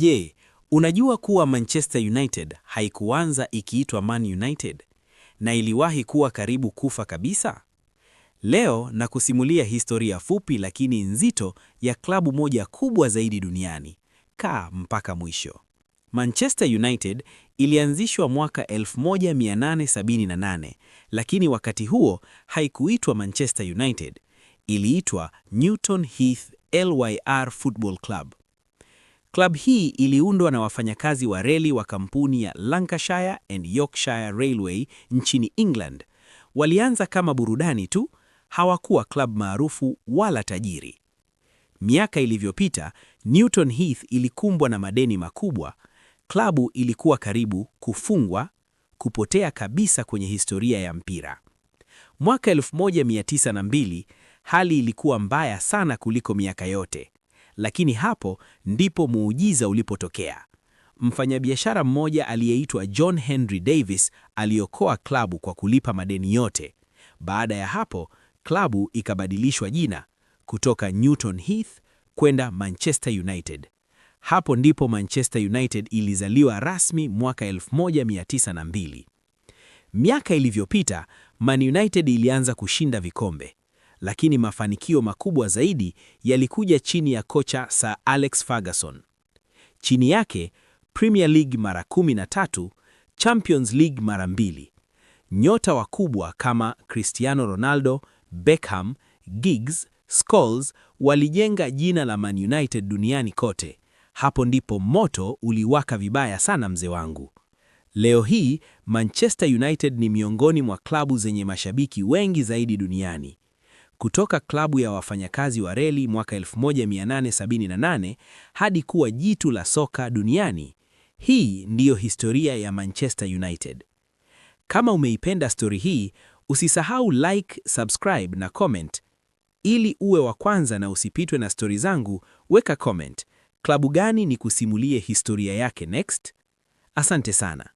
Je, unajua kuwa Manchester United haikuanza ikiitwa Man United na iliwahi kuwa karibu kufa kabisa? Leo nakusimulia historia fupi lakini nzito ya klabu moja kubwa zaidi duniani. Kaa mpaka mwisho. Manchester United ilianzishwa mwaka 1878, lakini wakati huo haikuitwa Manchester United. Iliitwa Newton Heath LYR Football Club. Klabu hii iliundwa na wafanyakazi wa reli wa kampuni ya Lancashire and Yorkshire Railway nchini England. Walianza kama burudani tu, hawakuwa klabu maarufu wala tajiri. Miaka ilivyopita, Newton Heath ilikumbwa na madeni makubwa. Klabu ilikuwa karibu kufungwa, kupotea kabisa kwenye historia ya mpira. Mwaka 1902, hali ilikuwa mbaya sana kuliko miaka yote. Lakini hapo ndipo muujiza ulipotokea. Mfanyabiashara mmoja aliyeitwa John Henry Davis aliokoa klabu kwa kulipa madeni yote. Baada ya hapo, klabu ikabadilishwa jina kutoka Newton Heath kwenda Manchester United. Hapo ndipo Manchester United ilizaliwa rasmi mwaka 1902. Miaka ilivyopita, Man United ilianza kushinda vikombe. Lakini mafanikio makubwa zaidi yalikuja chini ya kocha Sir Alex Ferguson. Chini yake, Premier League mara 13, Champions League mara 2. Nyota wakubwa kama Cristiano Ronaldo, Beckham, Giggs, Scholes walijenga jina la Man United duniani kote. Hapo ndipo moto uliwaka vibaya sana, mzee wangu. Leo hii, Manchester United ni miongoni mwa klabu zenye mashabiki wengi zaidi duniani. Kutoka klabu ya wafanyakazi wa reli mwaka 1878 hadi kuwa jitu la soka duniani. Hii ndiyo historia ya Manchester United. Kama umeipenda stori hii, usisahau like, subscribe na comment. Ili uwe wa kwanza na usipitwe na stori zangu, weka comment. Klabu gani ni kusimulie historia yake next? Asante sana.